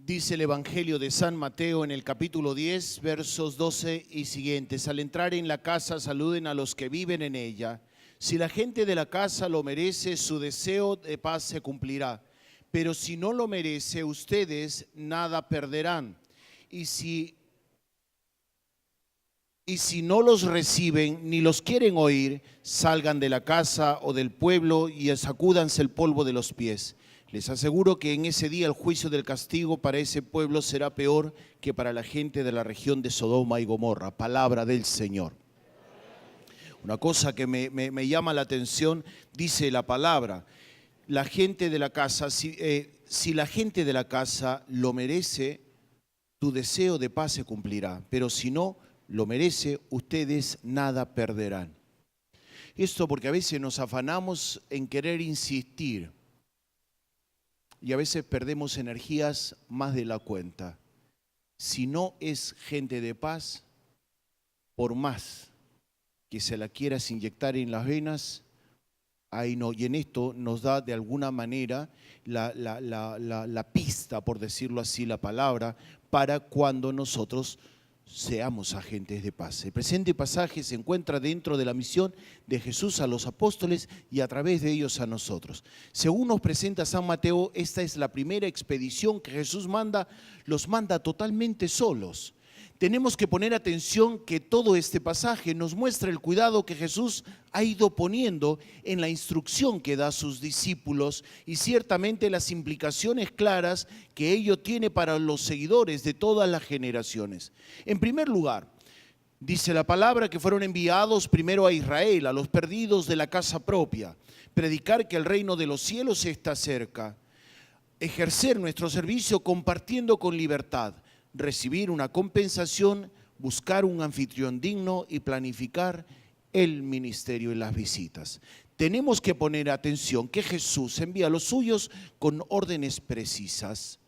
Dice el Evangelio de San Mateo en el capítulo 10, versos 12 y siguientes. Al entrar en la casa, saluden a los que viven en ella. Si la gente de la casa lo merece, su deseo de paz se cumplirá. Pero si no lo merece, ustedes nada perderán. Y si no los reciben ni los quieren oír, salgan de la casa o del pueblo y sacúdanse el polvo de los pies. Les aseguro que en ese día el juicio del castigo para ese pueblo será peor que para la gente de la región de Sodoma y Gomorra. Palabra del Señor. Una cosa que me llama la atención, dice la palabra, la gente de la casa, si la gente de la casa lo merece, tu deseo de paz se cumplirá, pero si no lo merece, ustedes nada perderán. Esto porque a veces nos afanamos en querer insistir y a veces perdemos energías más de la cuenta. Si no es gente de paz, por más que se la quieras inyectar en las venas, ahí no. Y en esto nos da de alguna manera la pista, por decirlo así, la palabra, para cuando nosotros seamos agentes de paz. El presente pasaje se encuentra dentro de la misión de Jesús a los apóstoles y a través de ellos a nosotros. Según nos presenta San Mateo, esta es la primera expedición que Jesús los manda totalmente solos. Tenemos que poner atención que todo este pasaje nos muestra el cuidado que Jesús ha ido poniendo en la instrucción que da a sus discípulos y ciertamente las implicaciones claras que ello tiene para los seguidores de todas las generaciones. En primer lugar, dice la palabra que fueron enviados primero a Israel, a los perdidos de la casa propia, predicar que el reino de los cielos está cerca, ejercer nuestro servicio compartiendo con libertad, recibir una compensación, buscar un anfitrión digno y planificar el ministerio y las visitas. Tenemos que poner atención que Jesús envía a los suyos con órdenes precisas.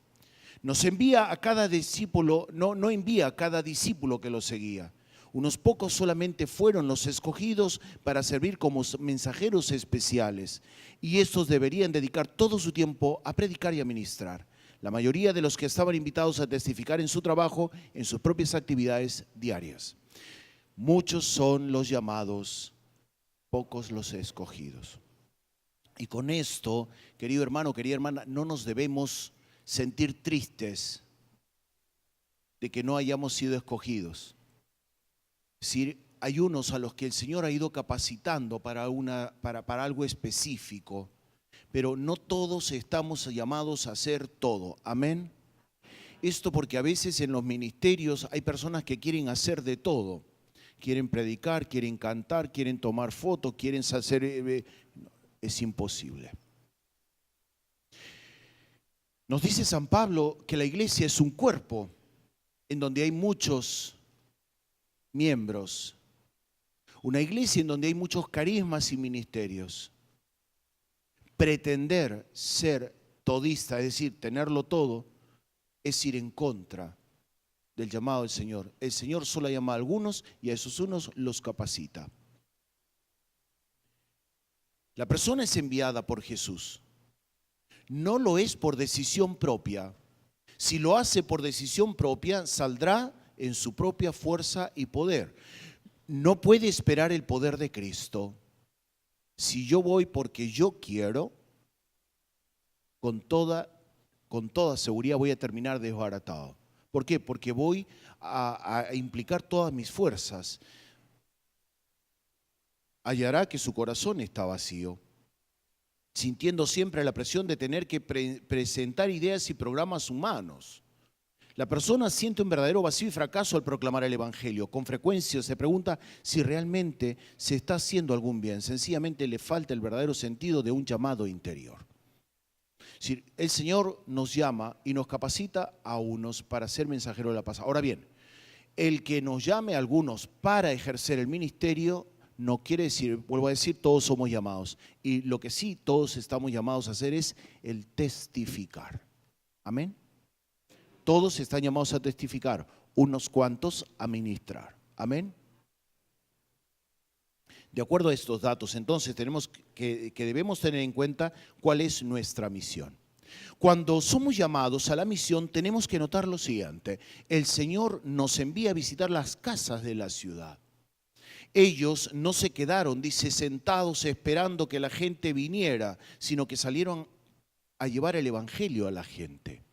Nos envía a cada discípulo, no envía a cada discípulo que lo seguía. Unos pocos solamente fueron los escogidos para servir como mensajeros especiales y estos deberían dedicar todo su tiempo a predicar y a ministrar. La mayoría de los que estaban invitados a testificar en su trabajo, en sus propias actividades diarias. Muchos son los llamados, pocos los escogidos. Y con esto, querido hermano, querida hermana, no nos debemos sentir tristes de que no hayamos sido escogidos. Es decir, hay unos a los que el Señor ha ido capacitando para algo específico, pero no todos estamos llamados a hacer todo. Amén. Esto porque a veces en los ministerios hay personas que quieren hacer de todo. Quieren predicar, quieren cantar, quieren tomar fotos, quieren hacer... Es imposible. Nos dice San Pablo que la iglesia es un cuerpo en donde hay muchos miembros. Una iglesia en donde hay muchos carismas y ministerios. Pretender ser todista, es decir, tenerlo todo, es ir en contra del llamado del Señor. El Señor solo llama a algunos y a esos unos los capacita. La persona es enviada por Jesús. No lo es por decisión propia. Si lo hace por decisión propia, saldrá en su propia fuerza y poder. No puede esperar el poder de Cristo. Si yo voy porque yo quiero, con toda seguridad voy a terminar desbaratado. ¿Por qué? Porque voy a implicar todas mis fuerzas. Hallará que su corazón está vacío, sintiendo siempre la presión de tener que presentar ideas y programas humanos. La persona siente un verdadero vacío y fracaso al proclamar el Evangelio. Con frecuencia se pregunta si realmente se está haciendo algún bien. Sencillamente le falta el verdadero sentido de un llamado interior. Si el Señor nos llama y nos capacita a unos para ser mensajeros de la paz. Ahora bien, el que nos llame a algunos para ejercer el ministerio no quiere decir, vuelvo a decir, todos somos llamados. Y lo que sí todos estamos llamados a hacer es el testificar. Amén. Todos están llamados a testificar, unos cuantos a ministrar. Amén. De acuerdo a estos datos, entonces debemos tener en cuenta cuál es nuestra misión. Cuando somos llamados a la misión, tenemos que notar lo siguiente: el Señor nos envía a visitar las casas de la ciudad. Ellos no se quedaron, dice, sentados esperando que la gente viniera, sino que salieron a llevar el evangelio a la gente.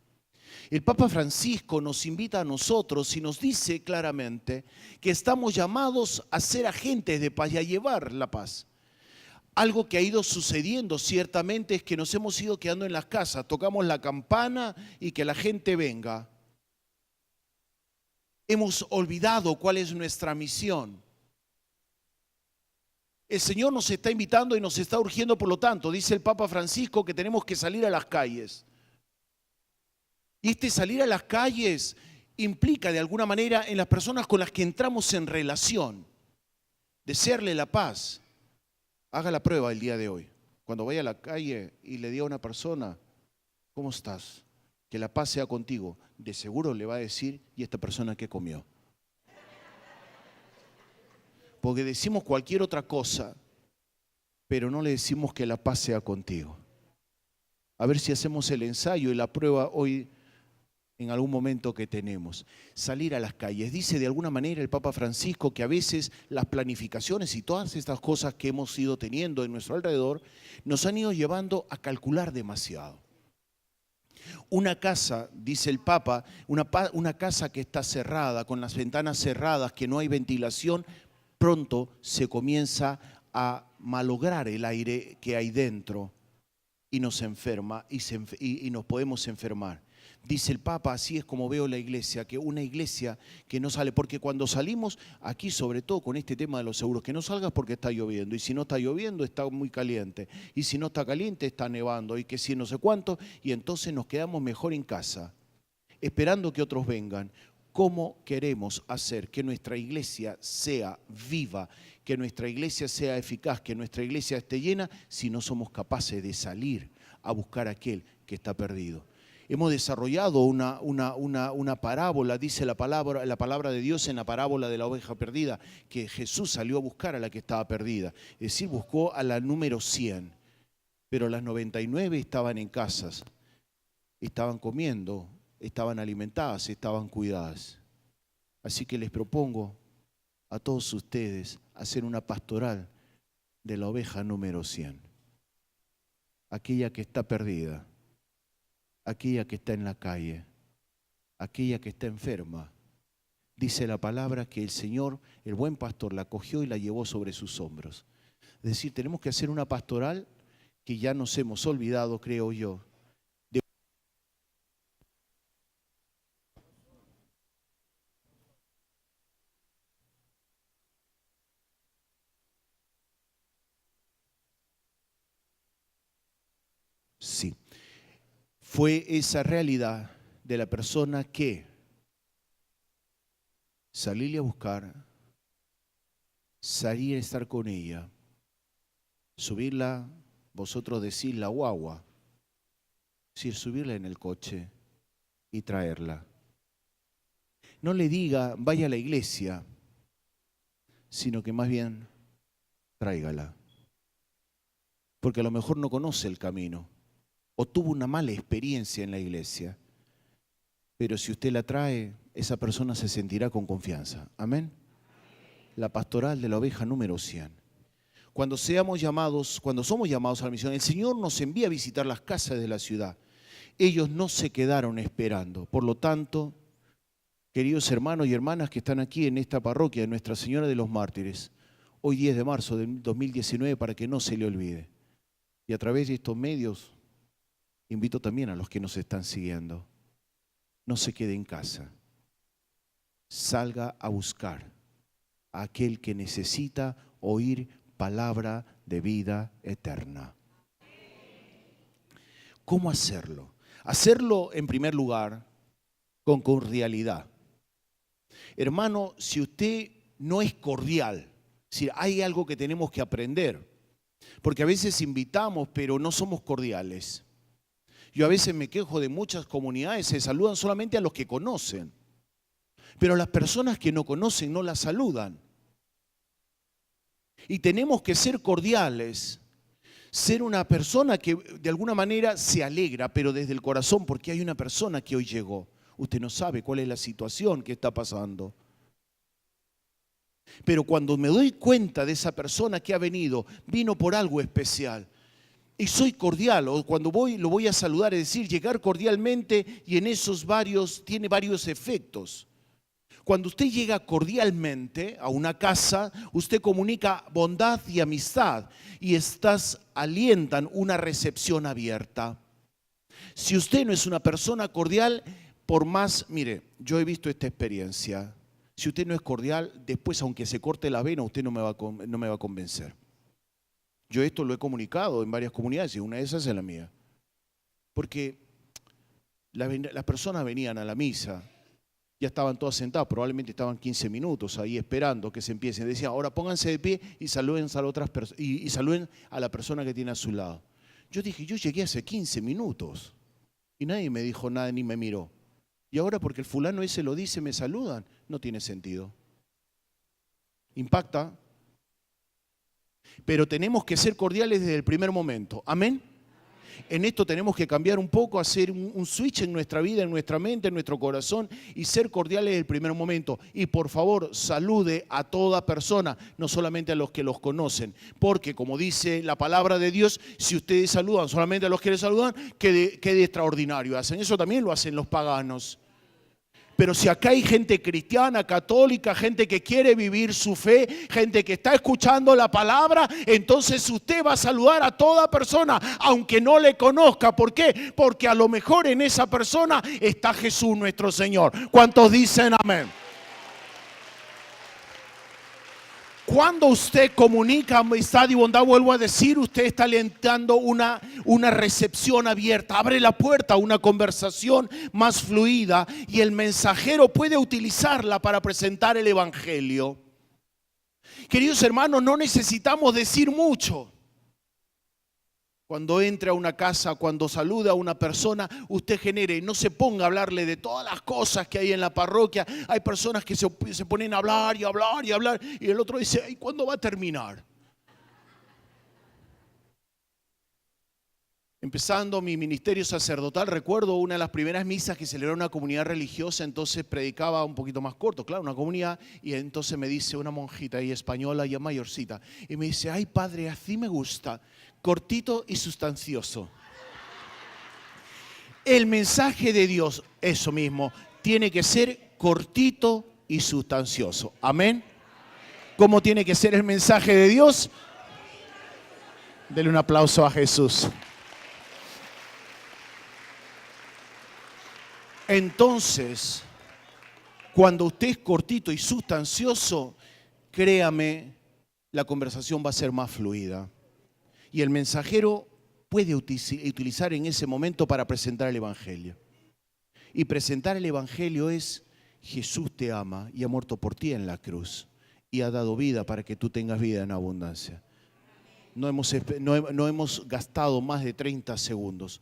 El Papa Francisco nos invita a nosotros y nos dice claramente que estamos llamados a ser agentes de paz y a llevar la paz. Algo que ha ido sucediendo ciertamente es que nos hemos ido quedando en las casas, tocamos la campana y que la gente venga. Hemos olvidado cuál es nuestra misión. El Señor nos está invitando y nos está urgiendo, por lo tanto, dice el Papa Francisco, que tenemos que salir a las calles. Y este salir a las calles implica de alguna manera en las personas con las que entramos en relación, desearle la paz. Haga la prueba el día de hoy. Cuando vaya a la calle y le diga a una persona, ¿cómo estás? Que la paz sea contigo. De seguro le va a decir, ¿y esta persona qué comió? Porque decimos cualquier otra cosa, pero no le decimos que la paz sea contigo. A ver si hacemos el ensayo y la prueba hoy en algún momento que tenemos. Salir a las calles. Dice de alguna manera el Papa Francisco que a veces las planificaciones y todas estas cosas que hemos ido teniendo en nuestro alrededor nos han ido llevando a calcular demasiado. Una casa, dice el Papa, una casa que está cerrada, con las ventanas cerradas, que no hay ventilación, pronto se comienza a malograr el aire que hay dentro y nos enferma y nos podemos enfermar. Dice el Papa, así es como veo la iglesia, que una iglesia que no sale, porque cuando salimos aquí, sobre todo con este tema de los seguros, que no salgas porque está lloviendo, y si no está lloviendo está muy caliente, y si no está caliente está nevando, y que si no sé cuánto, y entonces nos quedamos mejor en casa, esperando que otros vengan. ¿Cómo queremos hacer que nuestra iglesia sea viva, que nuestra iglesia sea eficaz, que nuestra iglesia esté llena, si no somos capaces de salir a buscar a aquel que está perdido? Hemos desarrollado una parábola, dice la palabra de Dios en la parábola de la oveja perdida, que Jesús salió a buscar a la que estaba perdida. Es decir, buscó a la número 100, pero las 99 estaban en casas, estaban comiendo, estaban alimentadas, estaban cuidadas. Así que les propongo a todos ustedes hacer una pastoral de la oveja número 100, aquella que está perdida, aquella que está en la calle, aquella que está enferma. Dice la palabra que el Señor, el buen pastor, la cogió y la llevó sobre sus hombros. Es decir, tenemos que hacer una pastoral que ya nos hemos olvidado, creo yo. Sí. Fue esa realidad de la persona que salirle a buscar, salir a estar con ella, subirla, vosotros decís la guagua, es decir, subirla en el coche y traerla. No le diga vaya a la iglesia, sino que más bien tráigala. Porque a lo mejor no conoce el camino o tuvo una mala experiencia en la iglesia. Pero si usted la trae, esa persona se sentirá con confianza. Amén. La pastoral de la oveja número 100. Cuando somos llamados a la misión, el Señor nos envía a visitar las casas de la ciudad. Ellos no se quedaron esperando. Por lo tanto, queridos hermanos y hermanas que están aquí en esta parroquia de Nuestra Señora de los Mártires, hoy 10 de marzo de 2019, para que no se le olvide. Y a través de estos medios, invito también a los que nos están siguiendo. No se quede en casa. Salga a buscar a aquel que necesita oír palabra de vida eterna. ¿Cómo hacerlo? Hacerlo, en primer lugar, con cordialidad. Hermano, si usted no es cordial, si hay algo que tenemos que aprender, porque a veces invitamos, pero no somos cordiales. Yo a veces me quejo de muchas comunidades, se saludan solamente a los que conocen, pero las personas que no conocen no las saludan. Y tenemos que ser cordiales. Ser una persona que de alguna manera se alegra, pero desde el corazón, porque hay una persona que hoy llegó. Usted no sabe cuál es la situación que está pasando. Pero cuando me doy cuenta de esa persona que ha venido, vino por algo especial. Y soy cordial, o cuando voy lo voy a saludar, es decir, llegar cordialmente, y en esos tiene varios efectos. Cuando usted llega cordialmente a una casa, usted comunica bondad y amistad y alientan una recepción abierta. Si usted no es una persona cordial, mire, yo he visto esta experiencia. Si usted no es cordial, después aunque se corte la vena, usted no me va a convencer. Yo esto lo he comunicado en varias comunidades y una de esas es la mía. Porque las personas venían a la misa. Ya estaban todas sentadas, probablemente estaban 15 minutos ahí esperando que se empiece. Decían, ahora pónganse de pie y saluden a otras y saluden a la persona que tiene a su lado. Yo dije, yo llegué hace 15 minutos y nadie me dijo nada ni me miró. Y ahora porque el fulano ese lo dice, me saludan. No tiene sentido. Impacta. Pero tenemos que ser cordiales desde el primer momento. Amén. En esto tenemos que cambiar un poco, hacer un switch en nuestra vida, en nuestra mente, en nuestro corazón y ser cordiales desde el primer momento. Y por favor, salude a toda persona, no solamente a los que los conocen. Porque como dice la palabra de Dios, si ustedes saludan solamente a los que les saludan, qué de extraordinario hacen. Eso también lo hacen los paganos. Pero si acá hay gente cristiana, católica, gente que quiere vivir su fe, gente que está escuchando la palabra, entonces usted va a saludar a toda persona, aunque no le conozca. ¿Por qué? Porque a lo mejor en esa persona está Jesús nuestro Señor. ¿Cuántos dicen amén? Cuando usted comunica amistad y bondad, vuelvo a decir, usted está alentando una recepción abierta. Abre la puerta a una conversación más fluida y el mensajero puede utilizarla para presentar el evangelio. Queridos hermanos, no necesitamos decir mucho. Cuando entre a una casa, cuando saluda a una persona, usted genere, no se ponga a hablarle de todas las cosas que hay en la parroquia. Hay personas que se ponen a hablar y hablar y hablar y el otro dice, ¿y cuándo va a terminar? Empezando mi ministerio sacerdotal, recuerdo una de las primeras misas que celebró una comunidad religiosa, entonces predicaba un poquito más corto, claro, una comunidad, y entonces me dice una monjita ahí española, ya mayorcita, y me dice, ay padre, así me gusta, cortito y sustancioso. El mensaje de Dios, eso mismo, tiene que ser cortito y sustancioso. Amén. ¿Cómo tiene que ser el mensaje de Dios? Denle un aplauso a Jesús. Entonces, cuando usted es cortito y sustancioso, créame, la conversación va a ser más fluida. Y el mensajero puede utilizar en ese momento para presentar el evangelio. Y presentar el evangelio es, Jesús te ama y ha muerto por ti en la cruz. Y ha dado vida para que tú tengas vida en abundancia. No hemos gastado más de 30 segundos.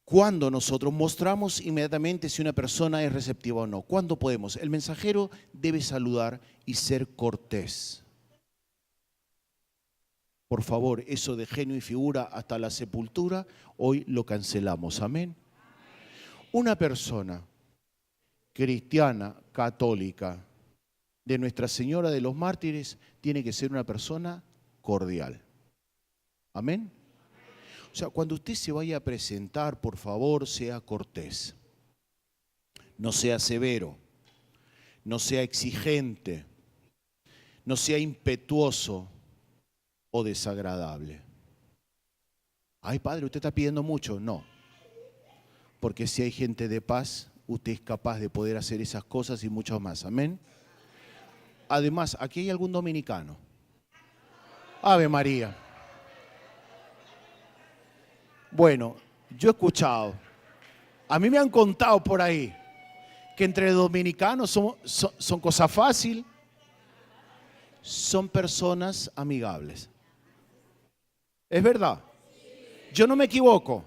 Cuando nosotros mostramos inmediatamente si una persona es receptiva o no. ¿Cuándo podemos? El mensajero debe saludar y ser cortés. Por favor, eso de genio y figura hasta la sepultura, hoy lo cancelamos. Amén. Una persona cristiana, católica, de Nuestra Señora de los Mártires, tiene que ser una persona cordial. Amén. O sea, cuando usted se vaya a presentar, por favor, sea cortés. No sea severo, no sea exigente, no sea impetuoso o desagradable. Ay, padre, ¿usted está pidiendo mucho? No. Porque si hay gente de paz, usted es capaz de poder hacer esas cosas y mucho más. Amén. Además, aquí hay algún dominicano. Ave María. Bueno, yo he escuchado, a mí me han contado por ahí, que entre dominicanos son cosas fáciles, son personas amigables. ¿Es verdad? Yo no me equivoco.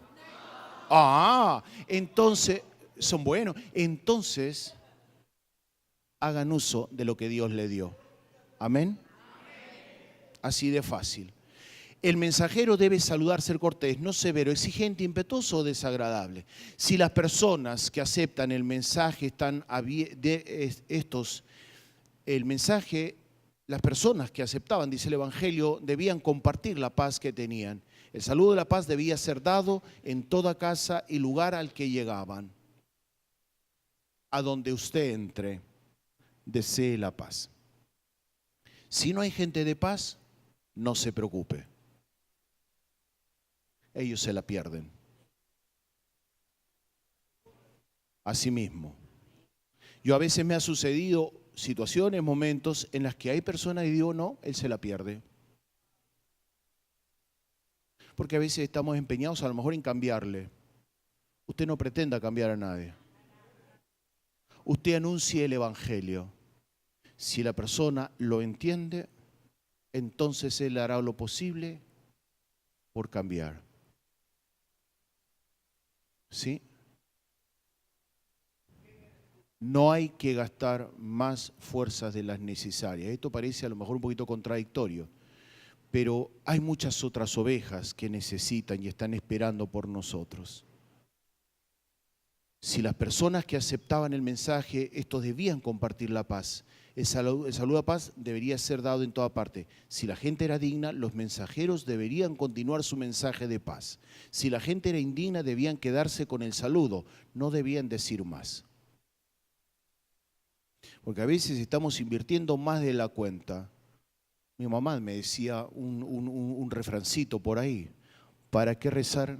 Ah, entonces, son buenos. Entonces, hagan uso de lo que Dios le dio. Amén. Así de fácil. El mensajero debe saludar, ser cortés, no severo, exigente, impetuoso o desagradable. Si las personas que aceptan el mensaje las personas que aceptaban, dice el Evangelio, debían compartir la paz que tenían. El saludo de la paz debía ser dado en toda casa y lugar al que llegaban. A donde usted entre, desee la paz. Si no hay gente de paz, no se preocupe. Ellos se la pierden. Asimismo, yo a veces me ha sucedido situaciones, momentos en las que hay personas y digo, no, él se la pierde. Porque a veces estamos empeñados a lo mejor en cambiarle. Usted no pretenda cambiar a nadie. Usted anuncie el Evangelio. Si la persona lo entiende, entonces él hará lo posible por cambiar. ¿Sí? No hay que gastar más fuerzas de las necesarias. Esto parece a lo mejor un poquito contradictorio, pero hay muchas otras ovejas que necesitan y están esperando por nosotros. Si las personas que aceptaban el mensaje, estos debían compartir la paz. El saludo a paz debería ser dado en toda parte. Si la gente era digna, los mensajeros deberían continuar su mensaje de paz. Si la gente era indigna, debían quedarse con el saludo, no debían decir más. Porque a veces estamos invirtiendo más de la cuenta. Mi mamá me decía un refrancito por ahí: ¿para qué rezar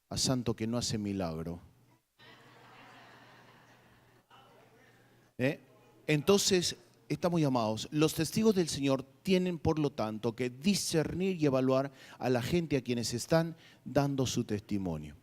a santo que no hace milagro? Entonces, estamos llamados. Los testigos del Señor tienen, por lo tanto, que discernir y evaluar a la gente a quienes están dando su testimonio.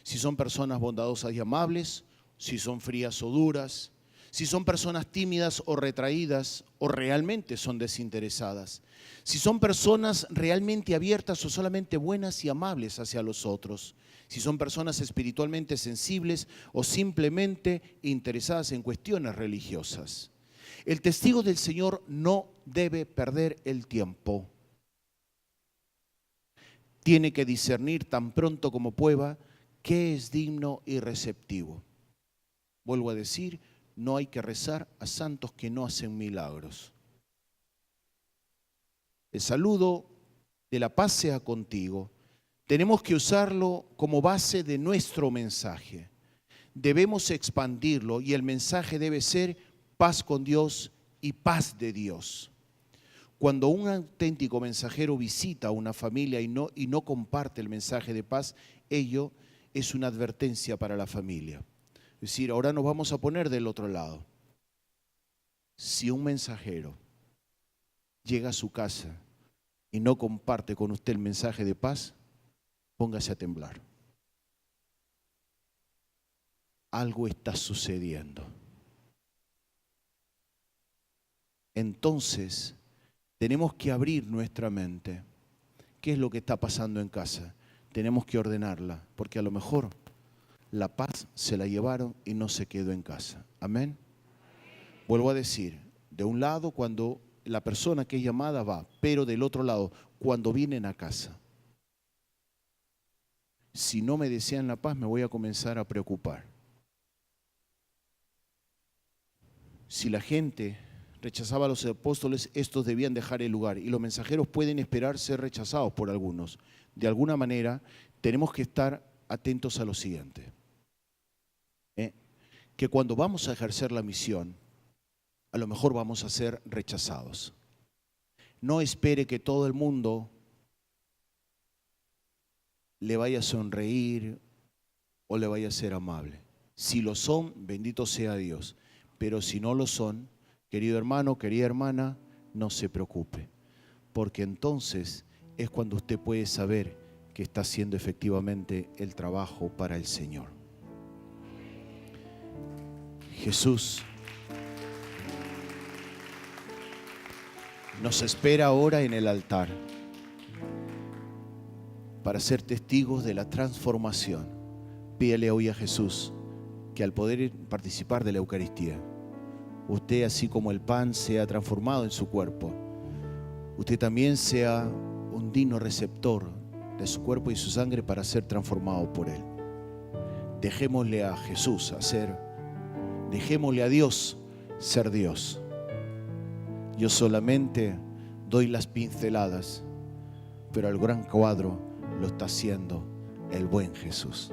Si son personas bondadosas y amables, si son frías o duras, si son personas tímidas o retraídas, o realmente son desinteresadas. Si son personas realmente abiertas o solamente buenas y amables hacia los otros. Si son personas espiritualmente sensibles o simplemente interesadas en cuestiones religiosas. El testigo del Señor no debe perder el tiempo. Tiene que discernir tan pronto como pueda qué es digno y receptivo. Vuelvo a decir, no hay que rezar a santos que no hacen milagros. El saludo de la paz sea contigo. Tenemos que usarlo como base de nuestro mensaje. Debemos expandirlo y el mensaje debe ser paz con Dios y paz de Dios. Cuando un auténtico mensajero visita a una familia y no comparte el mensaje de paz, ello es una advertencia para la familia. Es decir, ahora nos vamos a poner del otro lado. Si un mensajero llega a su casa y no comparte con usted el mensaje de paz, póngase a temblar. Algo está sucediendo. Entonces, tenemos que abrir nuestra mente. ¿Qué es lo que está pasando en casa? Tenemos que ordenarla, porque a lo mejor la paz se la llevaron y no se quedó en casa. Amén. Vuelvo a decir, de un lado cuando la persona que es llamada va, pero del otro lado cuando vienen a casa. Si no me desean la paz, me voy a comenzar a preocupar. Si la gente rechazaba a los apóstoles, estos debían dejar el lugar y los mensajeros pueden esperar ser rechazados por algunos. De alguna manera, tenemos que estar atentos a lo siguiente. Que cuando vamos a ejercer la misión, a lo mejor vamos a ser rechazados. No espere que todo el mundo le vaya a sonreír o le vaya a ser amable. Si lo son, bendito sea Dios. Pero si no lo son, querido hermano, querida hermana, no se preocupe. Porque entonces es cuando usted puede saber que está haciendo efectivamente el trabajo para el Señor. Jesús nos espera ahora en el altar para ser testigos de la transformación. Pídele hoy a Jesús que al poder participar de la Eucaristía, usted, así como el pan sea transformado en su cuerpo, usted también sea un digno receptor de su cuerpo y su sangre para ser transformado por Él. Dejémosle a Jesús dejémosle a Dios ser Dios. Yo solamente doy las pinceladas, pero el gran cuadro lo está haciendo el buen Jesús.